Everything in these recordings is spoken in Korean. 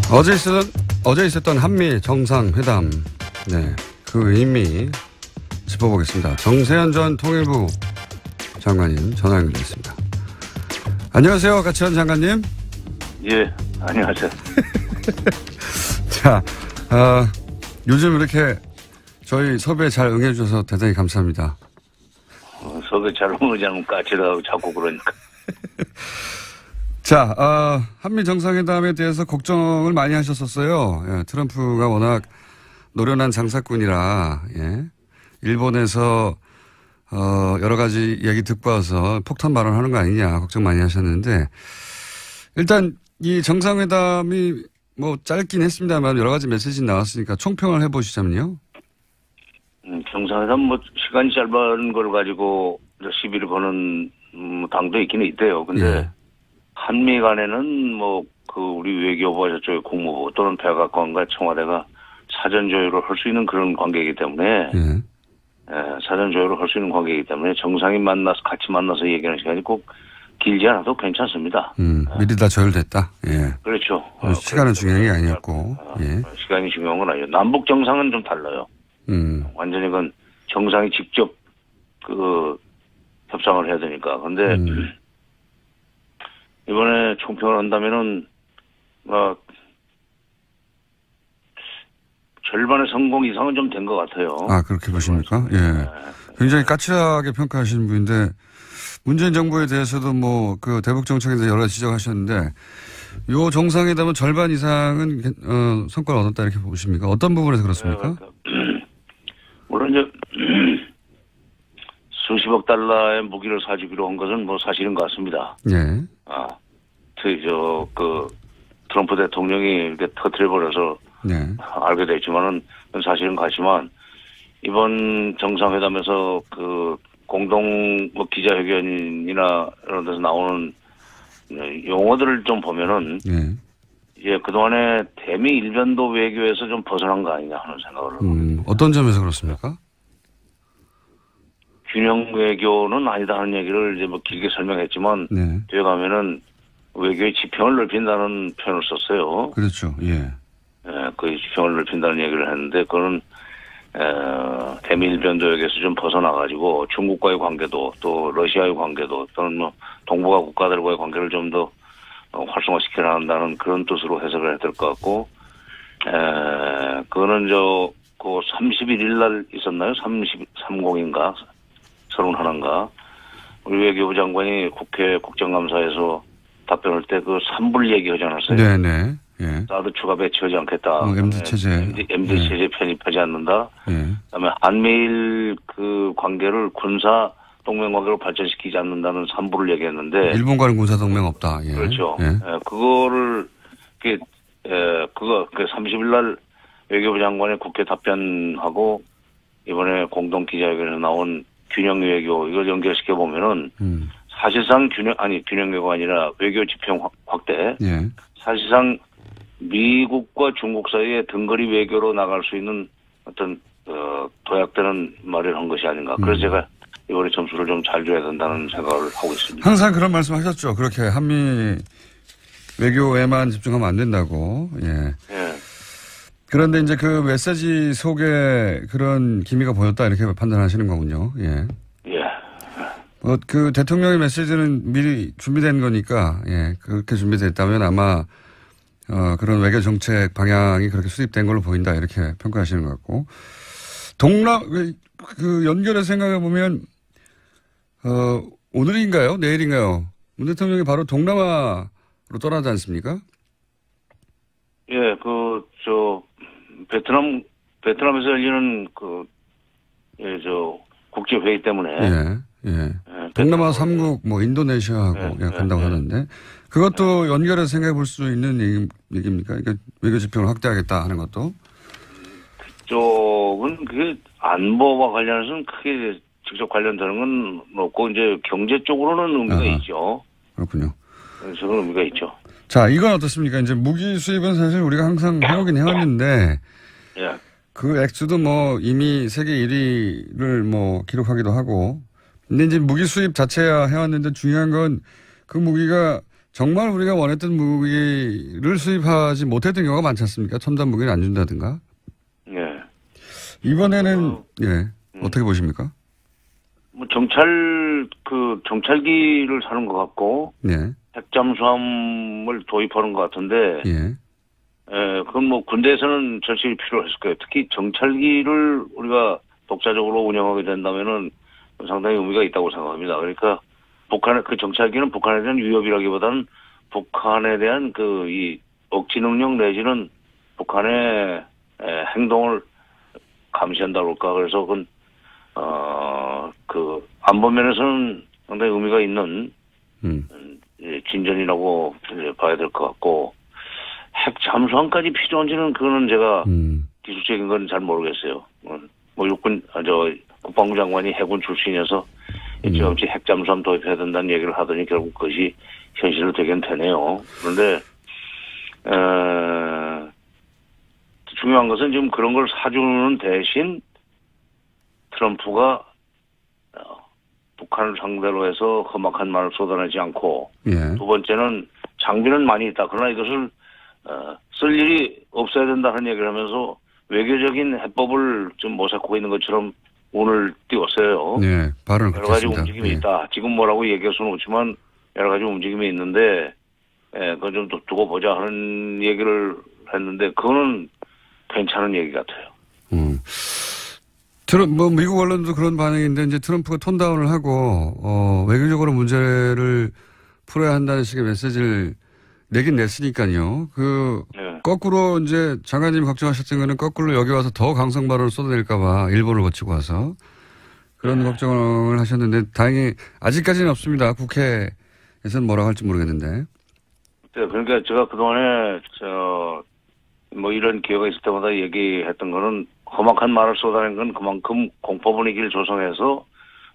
어제 있었던 한미 정상회담, 네, 그 의미 짚어보겠습니다. 정세현 전 통일부 장관님 전화 연결됐습니다. 안녕하세요, 가치원 장관님. 예, 안녕하세요. 자, 요즘 이렇게 저희 섭외에 잘 응해주셔서 대단히 감사합니다. 섭외 잘 응하지 않으면 까칠하고 자꾸 그러니까. 자, 한미 정상회담에 대해서 걱정을 많이 하셨었어요. 예, 트럼프가 워낙 노련한 장사꾼이라, 예, 일본에서 여러 가지 얘기 듣고 와서 폭탄 발언하는 거 아니냐 걱정 많이 하셨는데, 일단 이 정상회담이 뭐 짧긴 했습니다만 여러 가지 메시지 나왔으니까 총평을 해보시자면요. 정상회담 뭐 시간이 짧은 걸 가지고 시비를 거는 당도 있기는 있대요. 근데 예. 한미 간에는 뭐 그 우리 외교부와 저쪽의 국무부 또는 백악관과 청와대가 사전 조율을 할 수 있는 그런 관계이기 때문에, 예. 사전 조율을 할 수 있는 관계이기 때문에 정상이 같이 만나서 얘기하는 시간이 꼭 길지 않아도 괜찮습니다. 미리 다 조율됐다. 예. 그렇죠. 시간은 중요한 게 아니었고. 예. 시간이 중요한 건 아니에요. 남북 정상은 좀 달라요. 완전히 그건 정상이 직접 그 협상을 해야 되니까. 근데 이번에 총평을 한다면은 절반의 성공 이상은 좀 된 것 같아요. 아, 그렇게 보십니까? 예. 굉장히 까칠하게 평가하시는 분인데, 문재인 정부에 대해서도 뭐 그 대북 정책에 대해서 여러 가지 지적하셨는데, 요 정상회담은 절반 이상은 성과를 얻었다 이렇게 보십니까? 어떤 부분에서 그렇습니까? 물론 이제 수십억 달러의 무기를 사주기로 한 것은 뭐 사실인 것 같습니다. 예. 트럼프 대통령이 이렇게 터뜨려버려서 네. 알게 됐지만은 사실은 같지만, 이번 정상회담에서 그 공동 뭐 기자회견이나 이런 데서 나오는 용어들을 좀 보면은, 예. 이제 그동안에 대미 일변도 외교에서 좀 벗어난 거 아니냐 하는 생각을 합니다. 어떤 점에서 그렇습니까? 균형 외교는 아니다 하는 얘기를 이제 뭐 길게 설명했지만, 네. 뒤에 가면은 외교의 지평을 넓힌다는 표현을 썼어요. 그렇죠. 예. 그 지평을 넓힌다는 얘기를 했는데, 그거는 대미일변도역에서 좀 벗어나가지고 중국과의 관계도 또 러시아의 관계도 또는 뭐 동북아 국가들과의 관계를 좀 더 활성화시켜 나간다는 그런 뜻으로 해석을 해야 될 것 같고, 그거는 그 31일 날 있었나요? 30인가 31인가 우리 외교부 장관이 국회 국정감사에서 답변할 때 그 3불 얘기하지 않았어요? 네네. 예. 사드 추가 배치하지 않겠다. MD 체제. MD 체제 편입하지 않는다. 예. 그다음에 한미일 그 관계를 군사 동맹 관계로 발전시키지 않는다는 3부를 얘기했는데, 일본과는 군사 동맹 없다. 예. 그렇죠. 예. 그거를 그 30일 날 외교부 장관의 국회 답변하고 이번에 공동 기자회견에 나온 균형 외교 이걸 연결시켜 보면은 사실상 균형 외교가 아니라 외교 지평 확대. 예. 사실상 미국과 중국 사이에 등거리 외교로 나갈 수 있는 어떤 도약되는 말을 한 것이 아닌가. 그래서 제가 이번에 점수를 좀 잘 줘야 된다는 생각을 하고 있습니다. 항상 그런 말씀 하셨죠. 그렇게 한미 외교에만 집중하면 안 된다고. 예. 예. 그런데 이제 그 메시지 속에 그런 기미가 보였다 이렇게 판단하시는 거군요. 예. 예. 그 대통령의 메시지는 미리 준비된 거니까, 예. 그렇게 준비됐다면 아마 그런 외교 정책 방향이 그렇게 수립된 걸로 보인다 이렇게 평가하시는 것 같고, 그 연결해서 생각해 보면 오늘인가요, 내일인가요? 문 대통령이 바로 동남아로 떠나지 않습니까? 예, 베트남에서 열리는 국제 회의 때문에. 예. 동남아 3국 뭐 인도네시아하고 간다고 하는데, 그것도 연결해서 생각해 볼 수 있는 얘기입니까? 그러니까 외교 지평을 확대하겠다 하는 것도. 그쪽은 그게 안보와 관련해서는 크게 직접 관련되는 건 없고, 이제 경제 쪽으로는 의미가 있죠. 그렇군요. 저는 의미가 있죠. 자, 이건 어떻습니까? 이제 무기 수입은 사실 우리가 항상 해오긴 해왔는데, 예. 그 액수도 뭐 이미 세계 1위를 뭐 기록하기도 하고, 근데 이제 무기 수입 자체야 해왔는데 중요한 건 그 무기가 정말 우리가 원했던 무기를 수입하지 못했던 경우가 많지 않습니까? 첨단 무기를 안 준다든가. 예. 이번에는 어떻게 보십니까? 뭐 정찰기를 사는 것 같고 네. 핵잠수함을 도입하는 것 같은데 예. 그건 뭐 군대에서는 절실히 필요했을 거예요. 특히 정찰기를 우리가 독자적으로 운영하게 된다면은 상당히 의미가 있다고 생각합니다. 그러니까 북한의 그 정찰기는 북한에 대한 위협이라기보다는 북한에 대한 이 억지 능력 내지는 북한의 행동을 감시한다 그럴까. 그래서 그건 안보면에서는 상당히 의미가 있는 진전이라고 봐야 될 것 같고, 핵 잠수함까지 필요한지는 그거는 제가 기술적인 건 잘 모르겠어요. 뭐 국방부 장관이 해군 출신이어서 일찌감치 핵 잠수함 도입해야 된다는 얘기를 하더니 결국 그것이 현실로 되긴 되네요. 그런데 중요한 것은 지금 그런 걸 사주는 대신 트럼프가 북한을 상대로 해서 험악한 말을 쏟아내지 않고, 두 번째는 장비는 많이 있다. 그러나 이것을 쓸 일이 없어야 된다는 얘기를 하면서 외교적인 해법을 좀 모색하고 있는 것처럼 오늘 띄웠어요. 네, 발언을 여러 가지 그렇게 움직임이 했습니다. 있다. 지금 뭐라고 얘기할 수는 없지만 여러 가지 움직임이 있는데, 그건 좀 두고 보자 하는 얘기를 했는데, 그거는 괜찮은 얘기 같아요. 미국 언론도 그런 반응인데, 이제 트럼프가 톤다운을 하고, 외교적으로 문제를 풀어야 한다는 식의 메시지를 내긴 냈으니까요. 거꾸로 이제 장관님이 걱정하셨던 거는 거꾸로 여기 와서 더 강성 발언을 쏟아낼까봐 일본을 거치고 와서 그런 걱정을 하셨는데, 다행히 아직까지는 없습니다. 국회에서는 뭐라고 할지 모르겠는데. 네, 그러니까 제가 그동안에 이런 기회가 있을 때마다 얘기했던 거는 험악한 말을 쏟아낸 건 그만큼 공포 분위기를 조성해서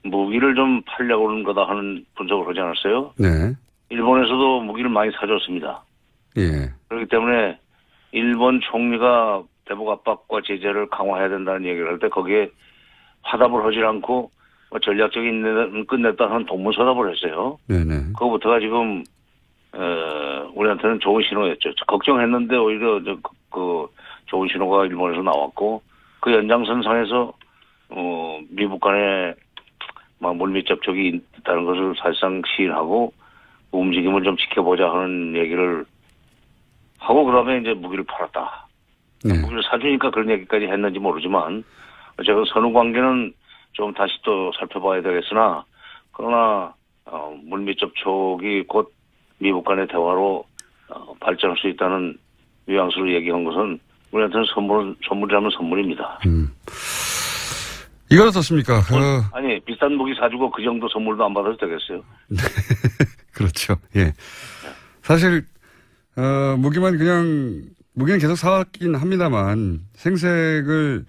무기를 좀 팔려고 하는 거다 하는 분석을 하지 않았어요? 네. 일본에서도 무기를 많이 사줬습니다. 예. 그렇기 때문에 일본 총리가 대북 압박과 제재를 강화해야 된다는 얘기를 할 때 거기에 화답을 하지 않고 전략적인 끝냈다 하는 동문서답을 했어요. 네네. 그거부터가 지금 우리한테는 좋은 신호였죠. 걱정했는데 오히려 좋은 신호가 일본에서 나왔고, 그 연장선상에서 미국 간에 물밑 접촉이 있다는 것을 사실상 시인하고 움직임을 좀 지켜보자 하는 얘기를 하고, 그다음에 이제 무기를 팔았다. 네. 무기를 사주니까 그런 얘기까지 했는지 모르지만, 제가 선후 관계는 좀 다시 또 살펴봐야 되겠으나, 그러나 물밑 접촉이 곧 미국 간의 대화로 발전할 수 있다는 뉘앙스로 얘기한 것은 우리한테는 선물이라면 선물입니다. 이건 어떻습니까? 아니, 비싼 무기 사주고 그 정도 선물도 안 받아도 되겠어요? 그렇죠. 예. 사실, 무기는 계속 사왔긴 합니다만, 생색을,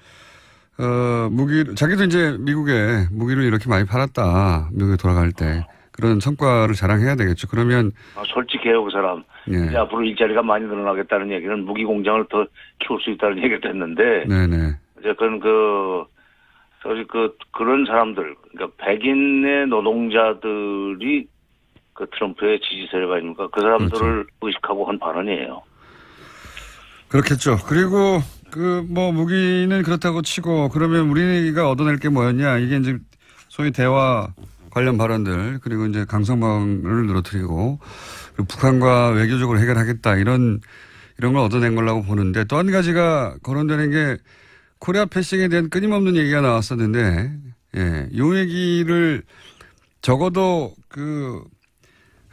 자기도 이제 미국에 무기를 이렇게 많이 팔았다. 미국에 돌아갈 때. 그런 성과를 자랑해야 되겠죠. 그러면. 솔직해요, 그 사람. 예. 이제 앞으로 일자리가 많이 늘어나겠다는 얘기는 무기 공장을 더 키울 수 있다는 얘기를 했는데. 네네. 이제 그런 사람들, 그러니까 백인의 노동자들이 그 트럼프의 지지 세력 아닙니까? 그 사람들을 그렇죠. 의식하고 한 발언이에요. 그렇겠죠. 그리고 무기는 그렇다고 치고, 그러면 우리가 얻어낼 게 뭐였냐. 이게 이제 소위 대화 관련 발언들, 그리고 이제 강성방을 늘어뜨리고, 그리고 북한과 외교적으로 해결하겠다. 이런 걸 얻어낸 거라고 보는데, 또 한 가지가 거론되는 게 코리아 패싱에 대한 끊임없는 얘기가 나왔었는데, 예, 이 얘기를 적어도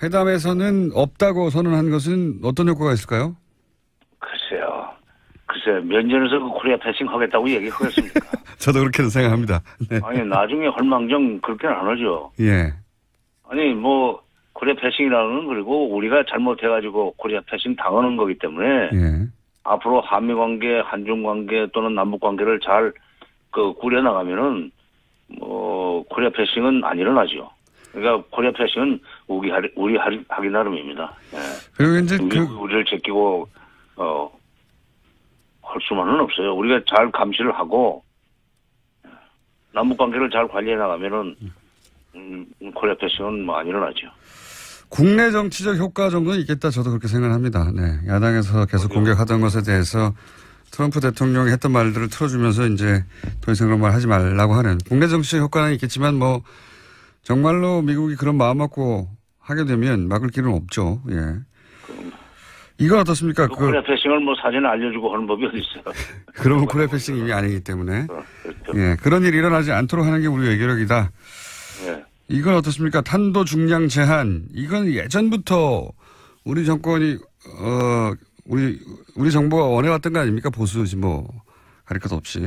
회담에서는 없다고 선언한 것은 어떤 효과가 있을까요? 글쎄, 면전에서 코리아 패싱 하겠다고 얘기하겠습니까? 저도 그렇게 생각합니다. 네. 아니, 나중에 헐망정 그렇게는 안 하죠. 예. 아니, 코리아 패싱이라는 건 그리고 우리가 잘못해가지고 코리아 패싱 당하는 거기 때문에, 예. 앞으로 한미 관계, 한중 관계 또는 남북 관계를 잘 꾸려나가면은, 코리아 패싱은 안 일어나죠. 그러니까 코리아 패싱은 우리 하기 나름입니다. 예. 그리고 이제 우리를 제끼고, 할 수만은 없어요. 우리가 잘 감시를 하고 남북 관계를 잘 관리해 나가면은 코리아 패싱은 안 일어나죠. 국내 정치적 효과 정도는 있겠다. 저도 그렇게 생각합니다. 네. 야당에서 계속 공격하던 것에 대해서 트럼프 대통령이 했던 말들을 틀어주면서 이제 더 이상 그런 말 하지 말라고 하는 국내 정치적 효과는 있겠지만 뭐 정말로 미국이 그런 마음 먹고 하게 되면 막을 길은 없죠. 예. 이건 어떻습니까? 코리아 패싱을 뭐 사진에 알려주고 하는 법이 어디 있어요? 그러면 코리아 패싱 이미 아니기 때문에. 그렇죠. 예. 그런 일이 일어나지 않도록 하는 게 우리 외교력이다. 예. 이건 어떻습니까? 탄도 중량 제한. 이건 예전부터 우리 정권이, 우리 정부가 원해왔던 거 아닙니까? 보수지 뭐, 가릴 것 없이.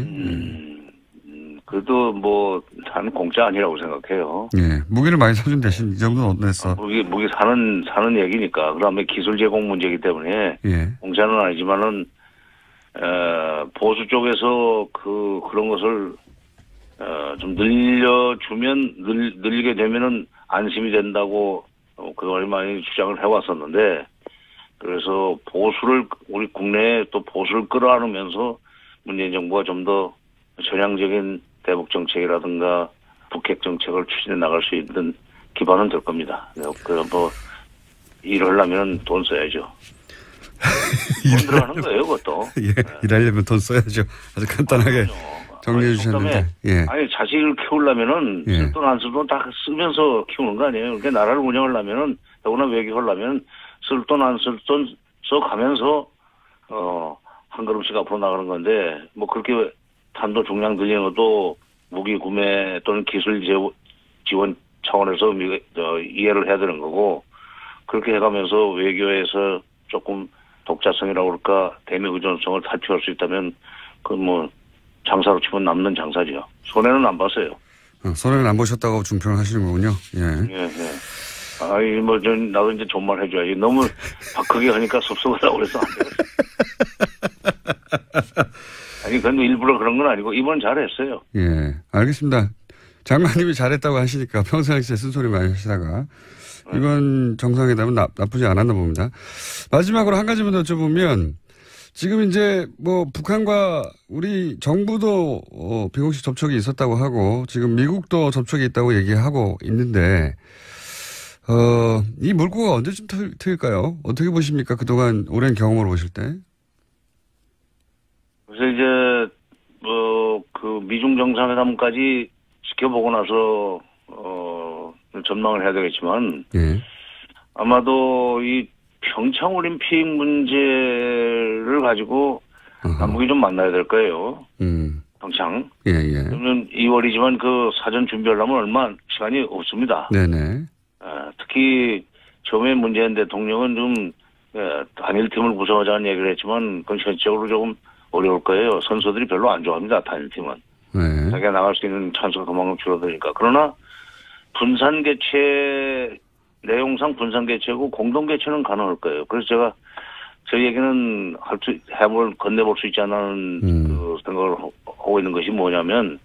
그래도 뭐, 단 공짜 아니라고 생각해요. 예. 무기를 많이 사준 대신 이 정도는 얻어냈어. 무기 사는 얘기니까. 그 다음에 기술 제공 문제이기 때문에. 예. 공짜는 아니지만은, 보수 쪽에서 그런 것을, 좀 늘리게 되면은 안심이 된다고, 그걸 많이 주장을 해왔었는데, 그래서 우리 국내에 또 보수를 끌어안으면서 문재인 정부가 좀 더 전향적인 대북 정책이라든가 북핵 정책을 추진해 나갈 수 있는 기반은 될 겁니다. 그래서 뭐, 일을 하려면 돈 써야죠. 돈 들어가는 거예요, 그것도. 예. 일하려면 돈 써야죠. 아주 간단하게 정리해 주셨는데. 예. 아니, 자식을 키우려면은, 예. 쓸 돈 안 쓸 돈 다 쓰면서 키우는 거 아니에요. 그러니까 나라를 운영하려면, 더구나 외교하려면, 쓸 돈 안 쓸 돈 써가면서, 한 걸음씩 앞으로 나가는 건데, 뭐 그렇게 탄도 중량 늘리는 것도 무기 구매 또는 기술 지원 차원에서 이해를 해야 되는 거고, 그렇게 해가면서 외교에서 조금 독자성이라고 그럴까, 대미 의존성을 탈피할 수 있다면, 장사로 치면 남는 장사죠. 손해는 안 봤어요. 손해는 안 보셨다고 중평을 하시는 거군요. 예. 예. 나도 이제 존말 해줘야지. 너무 크게 하니까 섭섭하다고 그래서 안 되겠어. 아니, 근데 일부러 그런 건 아니고, 이번 잘했어요. 예. 알겠습니다. 장관님이 잘했다고 하시니까 평소에 진짜 쓴소리 많이 하시다가, 이번 정상회담은 나쁘지 않았나 봅니다. 마지막으로 한 가지만 더 여쭤보면, 지금 이제 뭐 북한과 우리 정부도 비공식 접촉이 있었다고 하고 지금 미국도 접촉이 있다고 얘기하고 있는데 이 물꼬가 언제쯤 트일까요? 어떻게 보십니까? 그동안 오랜 경험으로 보실 때. 그래서 이제 그 미중 정상회담까지 지켜보고 나서 전망을 해야 되겠지만 예. 아마도 이 평창 올림픽 문제를 가지고 남북이 좀 만나야 될 거예요. 평창. 예. 그러면 2월이지만 그 사전 준비하려면 얼마 시간이 없습니다. 네네. 특히 처음에 문재인 대통령은 좀 단일팀을 구성하자는 얘기를 했지만 그건 현실적으로 조금 어려울 거예요. 선수들이 별로 안 좋아합니다. 단일팀은. 네. 자기가 나갈 수 있는 찬스가 그만큼 줄어드니까. 그러나 분산 개최 내용상 분산 개최고 공동 개최는 가능할 거예요. 그래서 제가 저희 얘기는 건네볼 수 있지 않는 그 생각을 하고 있는 것이 뭐냐면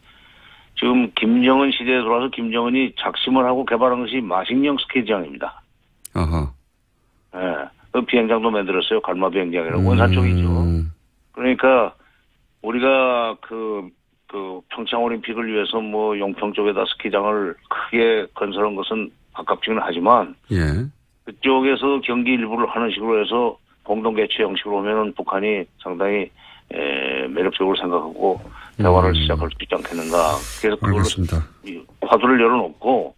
지금 김정은 시대에 돌아서 김정은이 작심을 하고 개발한 것이 마식령 스키장입니다. 아하. 예. 그 비행장도 만들었어요. 갈마 비행장이라고 원산 쪽이죠. 그러니까 우리가 그 평창 올림픽을 위해서 뭐 용평 쪽에다 스키장을 크게 건설한 것은 아깝지는 하지만 예. 그쪽에서 경기 일부를 하는 식으로 해서 공동 개최 형식으로 오면은 북한이 상당히 매력적으로 생각하고 대화를 시작할 수 있지 않겠는가. 그래서 그걸로 화두를 열어놓고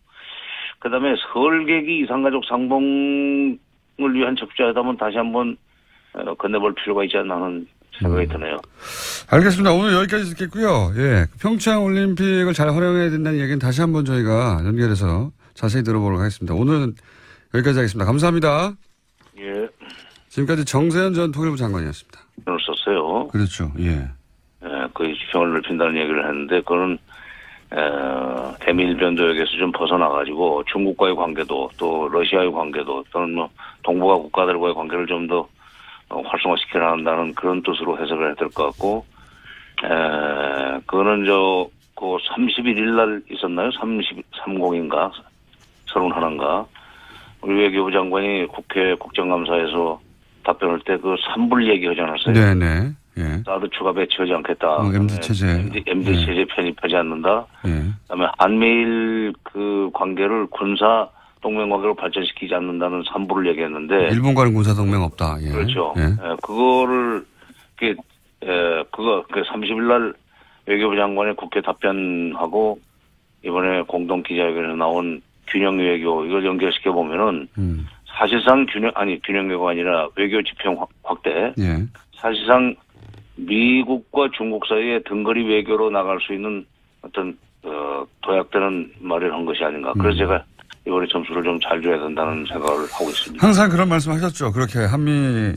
그다음에 설계기 이산가족 상봉을 위한 적자회담은 다시 한번 건네볼 필요가 있지 않나 하는 생각이 드네요. 알겠습니다. 오늘 여기까지 듣겠고요. 예. 평창 올림픽을 잘 활용해야 된다는 얘기는 다시 한번 저희가 연결해서 자세히 들어보도록 하겠습니다. 오늘은 여기까지 하겠습니다. 감사합니다. 예. 지금까지 정세현 전 통일부 장관이었습니다. 표현을 썼어요. 그렇죠. 예. 그 주평을 넓힌다는 얘기를 했는데 그거는 대미일변도역에서 좀 벗어나가지고 중국과의 관계도 또 러시아의 관계도 또는 뭐 동북아 국가들과의 관계를 좀 더 활성화시켜 나간다는 그런 뜻으로 해석을 해야 될 것 같고 그거는 그 31일 날 있었나요? 30인가 31인가 우리 외교부 장관이 국회 국정감사에서 답변할 때 그 3불 얘기하지 않았어요? 네네. 예. 사드 추가 배치하지 않겠다. MD 체제. MD 체제 편입하지 않는다. 예. 그다음에 한미일 그 관계를 군사 동맹관계로 발전시키지 않는다는 삼부를 얘기했는데. 일본과는 군사동맹 없다. 예. 그렇죠. 예. 그거를, 그거, 30일 날 외교부 장관의 국회 답변하고 이번에 공동 기자회견에 나온 균형 외교, 이걸 연결시켜 보면은 사실상 균형 외교가 아니라 외교 지평 확대. 예. 사실상 미국과 중국 사이에 등거리 외교로 나갈 수 있는 어떤 도약되는 말을 한 것이 아닌가. 그래서 제가 이번에 점수를 좀 잘 줘야 된다는 생각을 하고 있습니다. 항상 그런 말씀 하셨죠. 그렇게 한미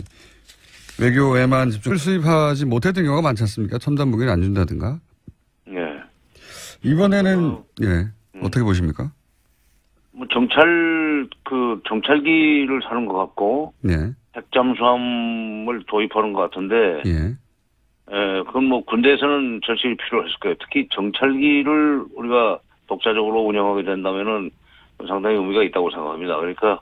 외교에만 집중 수입하지 못했던 경우가 많지 않습니까? 첨단 무기를 안 준다든가. 예. 이번에는 어떻게 보십니까? 뭐 정찰기를 사는 것 같고. 예. 핵잠수함을 도입하는 것 같은데. 예. 그건 뭐 군대에서는 절실히 필요했을 거예요. 특히 정찰기를 우리가 독자적으로 운영하게 된다면은 상당히 의미가 있다고 생각합니다. 그러니까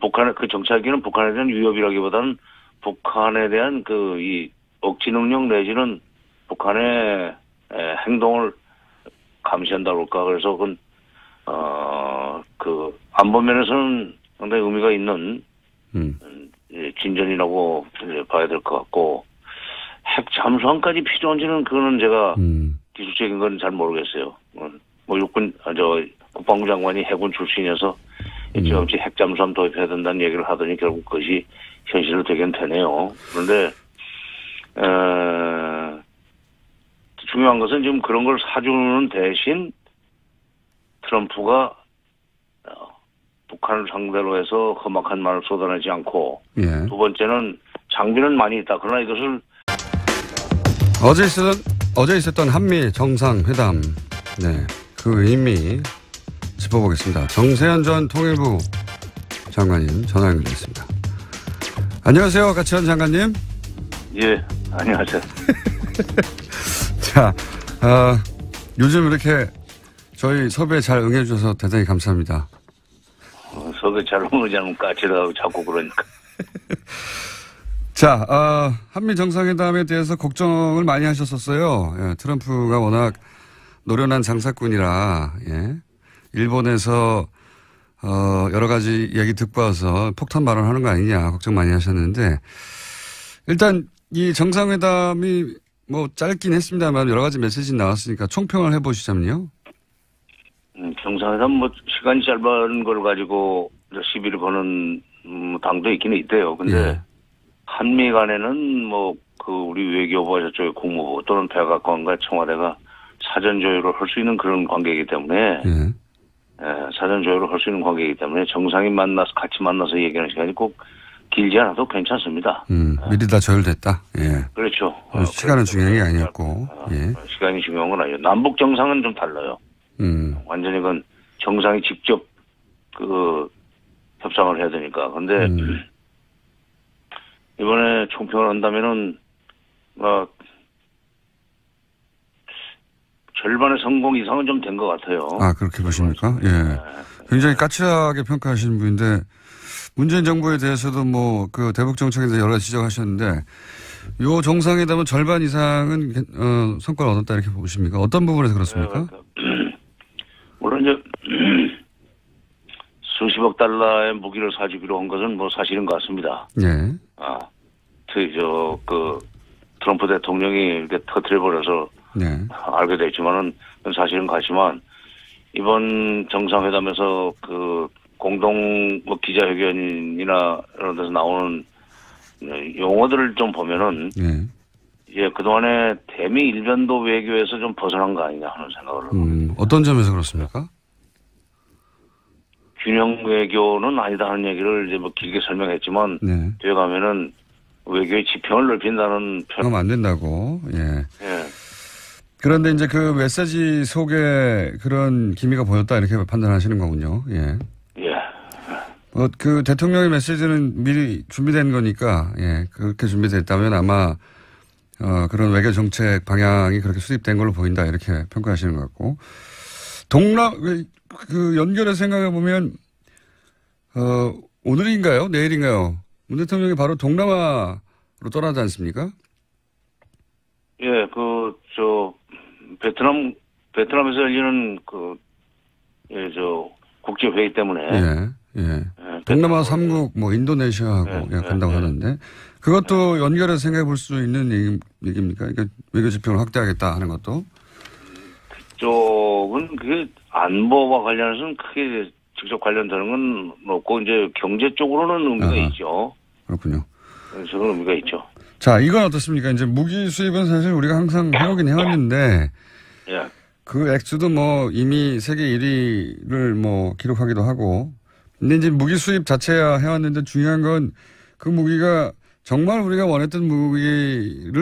북한의 그 정찰기는 북한에 대한 위협이라기보다는 북한에 대한 이 억지 능력 내지는 북한의 행동을 감시한다고 할까. 그래서 그건 안보면에서는 상당히 의미가 있는 진전이라고 봐야 될 것 같고. 핵 잠수함까지 필요한지는 그거는 제가 기술적인 건 잘 모르겠어요. 뭐 국방부 장관이 해군 출신이어서 일찌감치 핵 잠수함 도입해야 된다는 얘기를 하더니 결국 그것이 현실로 되긴 되네요. 그런데 중요한 것은 지금 그런 걸 사주는 대신 트럼프가 북한을 상대로 해서 험악한 말을 쏟아내지 않고. 예. 두 번째는 장비는 많이 있다. 그러나 이것을 어제 있었던 한미 정상회담, 그 의미 짚어보겠습니다. 정세현 전 통일부 장관님 전화 연결됐습니다. 안녕하세요, 가치현 장관님. 예, 안녕하세요. 자, 요즘 이렇게 저희 섭외에 잘 응해주셔서 대단히 감사합니다. 섭외 잘 응하지 않으면 까칠하고 자꾸 그러니까. 자, 한미 정상회담에 대해서 걱정을 많이 하셨었어요. 예, 트럼프가 워낙 노련한 장사꾼이라, 예. 일본에서, 여러 가지 얘기 듣고 와서 폭탄 발언하는 거 아니냐 걱정 많이 하셨는데, 일단 이 정상회담이 뭐 짧긴 했습니다만 여러 가지 메시지 나왔으니까 총평을 해보시자면요. 정상회담 뭐 시간이 짧은 걸 가지고 시비를 거는 당도 있긴 있대요. 근데 예. 한미 간에는 우리 외교부와 저쪽의 국무부 또는 백악관과 청와대가 사전 조율을 할 수 있는 그런 관계이기 때문에, 사전 조율을 할 수 있는 관계이기 때문에 정상이 같이 만나서 얘기하는 시간이 꼭 길지 않아도 괜찮습니다. 미리 다 조율됐다. 예. 그렇죠. 시간은 중요한 게 아니었고, 예. 시간이 중요한 건 아니에요. 남북 정상은 좀 달라요. 완전히 그건 정상이 직접 협상을 해야 되니까. 근데 이번에 총평을 한다면은 절반의 성공 이상은 좀 된 것 같아요. 아, 그렇게 보십니까? 예. 굉장히 까칠하게 평가하시는 분인데 문재인 정부에 대해서도 대북 정책에 대해서 여러 가지 지적하셨는데 요 정상회담은 절반 이상은 성과를 얻었다 이렇게 보십니까? 어떤 부분에서 그렇습니까? 물론 이제 수십억 달러의 무기를 사주기로 한 것은 사실인 것 같습니다. 예. 트럼프 대통령이 이렇게 터뜨려버려서 알게 됐지만은 사실은 같지만 이번 정상회담에서 공동 기자회견이나 이런 데서 나오는 용어들을 좀 보면은 그동안에 대미 일변도 외교에서 좀 벗어난 거 아니냐 하는 생각을 합니다. 어떤 점에서 그렇습니까? 균형 외교는 아니다 하는 얘기를 이제 길게 설명했지만 뒤에 가면은 외교의 지평을 넓힌다는 그럼 안 된다고. 예. 그런데 이제 그 메시지 속에 그런 기미가 보였다 이렇게 판단하시는 거군요. 예. 그 대통령의 메시지는 미리 준비된 거니까, 그렇게 준비됐다면 아마, 그런 외교 정책 방향이 그렇게 수립된 걸로 보인다 이렇게 평가하시는 것 같고. 연결해서 생각해 보면, 오늘인가요? 내일인가요? 문 대통령이 바로 동남아로 떠나지 않습니까? 예, 베트남에서 열리는 국제회의 때문에 예. 동남아 3국, 뭐, 인도네시아하고 간다고 하는데, 그것도 연결해서 생각해 볼 수 있는 얘기입니까? 그러니까 외교 지평을 확대하겠다 하는 것도? 그쪽은 그게 안보와 관련해서는 크게 직접 관련되는 건 없고, 이제 경제 쪽으로는 의미가 있죠. 그렇군요. 저는 의미가 있죠. 자, 이건 어떻습니까? 이제 무기 수입은 사실 우리가 항상 해오긴 해왔는데, 예. 그 액수도 뭐 이미 세계 1위를 뭐 기록하기도 하고, 근데 이제 무기 수입 자체야 해왔는데 중요한 건 그 무기가 정말 우리가 원했던 무기를